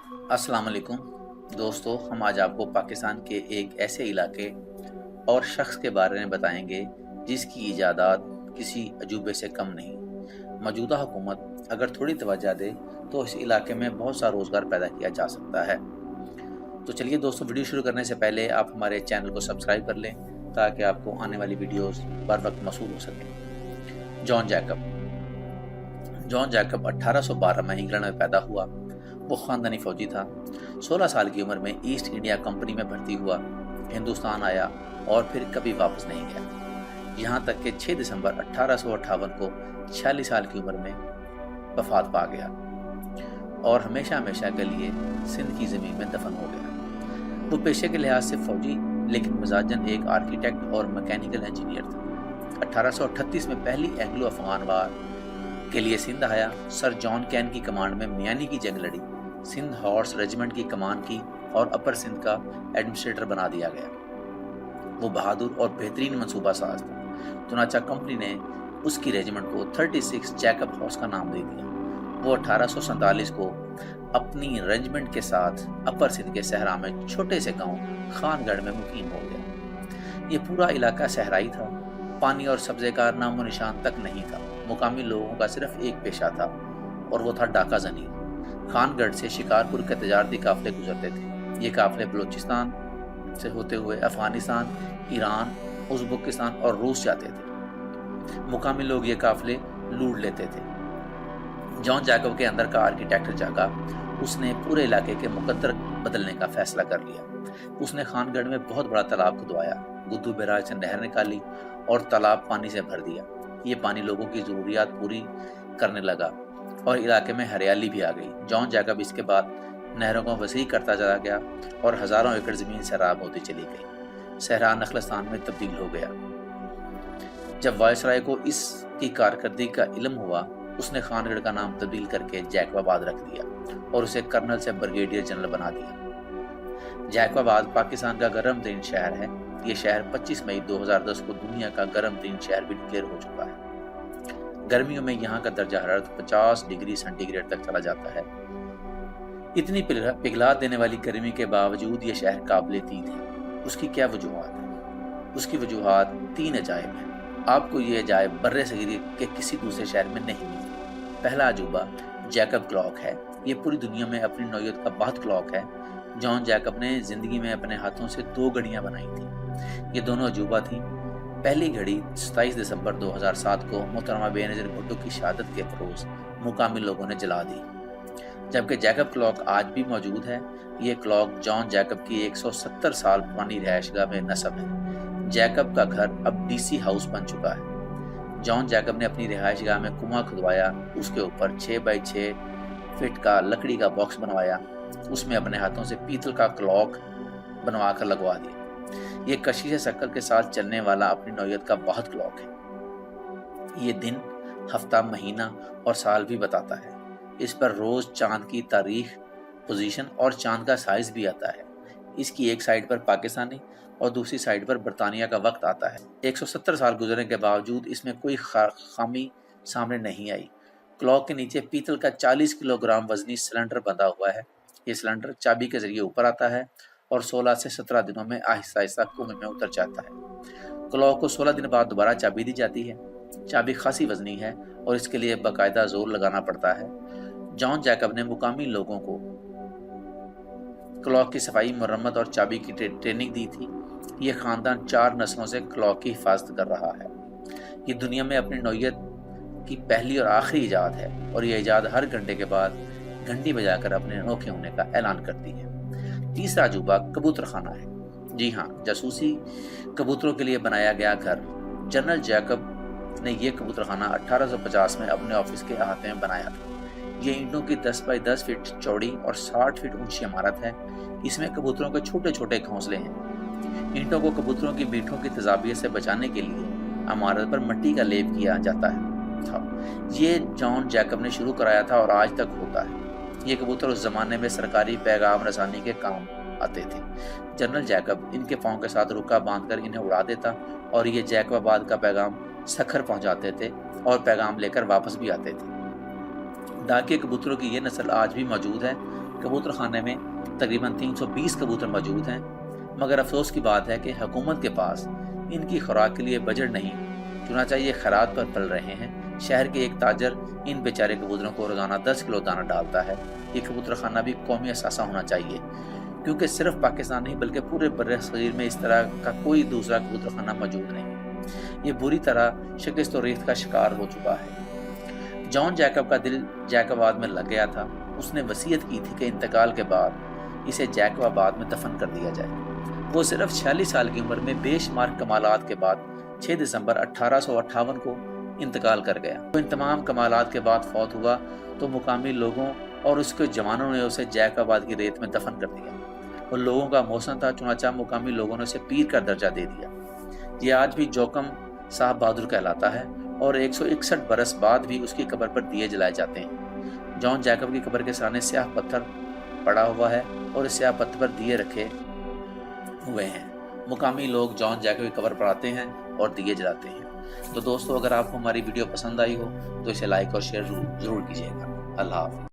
अस्सलाम वालेकुम दोस्तों, हम आज आपको पाकिस्तान के एक ऐसे इलाके और शख्स के बारे में बताएंगे जिसकी इजादात किसी अजूबे से कम नहीं। मौजूदा हुकूमत अगर थोड़ी तवज्जो दे तो इस इलाके में बहुत सा रोज़गार पैदा किया जा सकता है। तो चलिए दोस्तों, वीडियो शुरू करने से पहले आप हमारे चैनल को सब्सक्राइब कर लें ताकि आपको आने वाली वीडियोस बर वक्त मौसूल हो सकें। जॉन जैकब 1812 में इंग्लैंड में पैदा हुआ। वो ख़ानदानी फ़ौजी था। 16 साल की उम्र में ईस्ट इंडिया कंपनी में भर्ती हुआ, हिंदुस्तान आया और फिर कभी वापस नहीं गया। यहाँ तक कि 6 दिसंबर 1858 को 46 साल की उम्र में वफात पा गया और हमेशा हमेशा के लिए सिंध की ज़मीन में दफन हो गया। वो पेशे के लिहाज से फ़ौजी लेकिन मजाजन एक आर्किटेक्ट और मैकेनिकल इंजीनियर था। 1838 में पहली एंग्लो अफगान वार के लिए सिंध आया। सर जॉन कैन की कमांड में मियानी की जंग लड़ी। सिंध हॉर्स रेजिमेंट की कमान की और अपर सिंध का एडमिनिस्ट्रेटर बना दिया गया। वो बहादुर और बेहतरीन मंसूबा साज था। चुनाचा कंपनी ने उसकी रेजिमेंट को 36 जैकब हाउस का नाम दे दिया। वो 1847 को अपनी रेजिमेंट के साथ अपर सिंध के सहरा में छोटे से गांव खानगढ़ में मुकीम हो गया। ये पूरा इलाका सहराई था। पानी और सब्जे का नामो निशान तक नहीं था। मुकामी लोगों का सिर्फ एक पेशा था और वो था डाका जनी। खानगढ़ से शिकारपुर के तजारती काफले गुजरते थे। ये काफले बलूचिस्तान से होते हुए अफगानिस्तान, ईरान, उज़्बेकिस्तान और रूस जाते थे। मुकामी लोग ये काफले लूट लेते थे। जॉन जैकब के अंदर का आर्किटेक्ट जागा। उसने पूरे इलाके के मुकद्दर बदलने का फैसला कर लिया। उसने खानगढ़ में बहुत बड़ा तालाब खुदवाया, गुद्दू बैराज से नहर निकाली और तालाब पानी से भर दिया। ये पानी लोगों की ज़रूरियात पूरी करने लगा और इलाके में हरियाली भी आ गई। जॉन जैकब इसके बाद नहरों को वसी करता चला गया और हज़ारों एकड़ ज़मीन सैराब होती चली गई। सहरा नखलस्तान में तब्दील हो गया। जब वायसराय को इसकी कारकर्दगी का इल्म हुआ, उसने खानगढ़ का नाम तब्दील करके जैकबाबाद रख दिया और उसे कर्नल से ब्रिगेडियर जनरल बना दिया। जैकबाबाद पाकिस्तान का गर्म तरीन शहर है। ये शहर 25 मई 2010 को दुनिया का गर्म तरीन शहर भी डिक्लेयर हो चुका है। गर्मियों में यहाँ का दर्जा हरारत 50 डिग्री सेंटीग्रेड तक चला जाता है। इतनी पिघला देने वाली गर्मी के बावजूद ये शहर काबिल दीद है। उसकी क्या वजूहात है? उसकी वजूहात 3 अजायब हैं। आपको ये अजायब बर्रे सगीर के किसी दूसरे शहर में नहीं मिलते। पहला अजूबा जैकब क्लॉक है। ये पूरी दुनिया में अपनी नौयत का बहुत क्लॉक है। जॉन जैकब ने जिंदगी में अपने हाथों से 2 घड़ियां बनाई थी। ये दोनों अजूबा थी। पहली घड़ी 27 दिसंबर 2007 को मोहतरमा बेनज़ीर भुट्टो की शहादत के रोज मुकामी लोगों ने जला दी, जबकि जैकब क्लॉक आज भी मौजूद है। ये क्लॉक जॉन जैकब की 170 साल पुरानी रिहायशगाह में नस्ब है। जैकब का घर अब डीसी हाउस बन चुका है। जॉन जैकब ने अपनी रिहायशगाह में कुआं खुदवाया, उसके ऊपर 6 बाई 6 फीट का लकड़ी का बॉक्स बनवाया, उसमें अपने हाथों से पीतल का क्लॉक बनवा कर लगवा दिया। ये कशिश शक्ल के साथ चलने वाला अपनी नौयत का बहुत क्लॉक है। ये दिन, हफ्ता, महीना और साल भी बताता है। इस पर रोज चांद की तारीख, पोजीशन और चांद का साइज भी आता है। इसकी एक साइड पर पाकिस्तानी और दूसरी साइड पर बरतानिया का वक्त आता है। 170 साल गुजरने के बावजूद इसमें कोई खामी सामने नहीं आई। क्लॉक के नीचे पीतल का 40 किलोग्राम वजनी सिलेंडर बंधा हुआ है। ये सिलेंडर चाबी के जरिए ऊपर आता है और 16 से 17 दिनों में आहिस्ता आहिस्ता कुएं में उतर जाता है। क्लॉक को 16 दिन बाद दोबारा चाबी दी जाती है। चाबी खासी वजनी है और इसके लिए बाकायदा जोर लगाना पड़ता है। जॉन जैकब ने मुकामी लोगों को क्लॉक की सफाई, मरम्मत और चाबी की ट्रेनिंग दी थी। ये खानदान 4 नस्लों से क्लॉक की हिफाजत कर रहा है। ये दुनिया में अपनी नौयत की पहली और आखिरी इजाद है और ये इजाद हर घंटे के बाद घंटी बजाकर अपने अनोखे होने का ऐलान करती है। तीसरा अजूबा कबूतर खाना है। जी हाँ, जासूसी कबूतरों के लिए बनाया गया घर। जनरल जैकब ने यह कबूतर खाना 1850 में अपने ऑफिस के अहाते में बनाया था। ये ईंटों की 10 बाई 10 फीट चौड़ी और 60 फीट ऊंची इमारत है। इसमें कबूतरों के छोटे छोटे घोंसले हैं। ईंटों को कबूतरों की बीठों की तेजाबियत से बचाने के लिए इमारत पर मिट्टी का लेप किया जाता था। ये जॉन जैकब ने शुरू कराया था और आज तक होता है। ये कबूतर उस जमाने में सरकारी पैगाम रसानी के काम आते थे। जनरल जैकब इनके पाँव के साथ रुका बांधकर इन्हें उड़ा देता और ये जैकबाबाद का पैगाम सखर पहुंचाते थे और पैगाम लेकर वापस भी आते थे। डाकिया कबूतरों की ये नस्ल आज भी मौजूद है कबूतर खाने में तकरीबन 320 कबूतर मौजूद हैं, मगर अफसोस की बात है कि हुकूमत के पास इनकी खुराक के लिए बजट नहीं, चुनांचे ये खैरात पर पल रहे हैं। शहर के एक ताजर इन बेचारे कबूतरों को रोज़ाना 10 किलो दाना डालता है। ये कबूतर खाना भी कौमी असासा होना चाहिए, क्योंकि सिर्फ पाकिस्तान नहीं बल्कि पूरे बर्र-ए-सगीर में इस तरह का कोई दूसरा कबूतर खाना मौजूद नहीं। ये बुरी तरह शिकस्त और रेत का शिकार हो चुका है। जॉन जैकब का दिल जैकबाबाद में लग गया था। उसने वसीयत की थी कि इंतकाल के बाद इसे जैकबाबाद में दफन कर दिया जाए। वो सिर्फ 46 साल की उम्र में बेशुमार कमालात के बाद 6 दिसंबर 1858 को इंतकाल कर गया। तो इन तमाम कमालात के बाद फौत हुआ तो मुकामी लोगों और उसके जवानों ने उसे जैकबाबाद की रेत में दफन कर दिया। और लोगों का मौसम था, चुनाचा मुकामी लोगों ने उसे पीर का दर्जा दे दिया। ये आज भी जोकम साहब बहादुर कहलाता है और 161 बरस बाद भी उसकी कब्र पर दिए जलाए जाते हैं। जॉन जैकब की कब्र के सामने स्याह पत्थर पड़ा हुआ है और इस स्याह पत्थर पर दिए रखे हुए हैं। मुकामी लोग जॉन जैकब की कब्र पर आते हैं और दिए जलाते हैं। तो दोस्तों, अगर आपको हमारी वीडियो पसंद आई हो तो इसे लाइक और शेयर जरूर कीजिएगा। अल्लाह हाफ़िज़।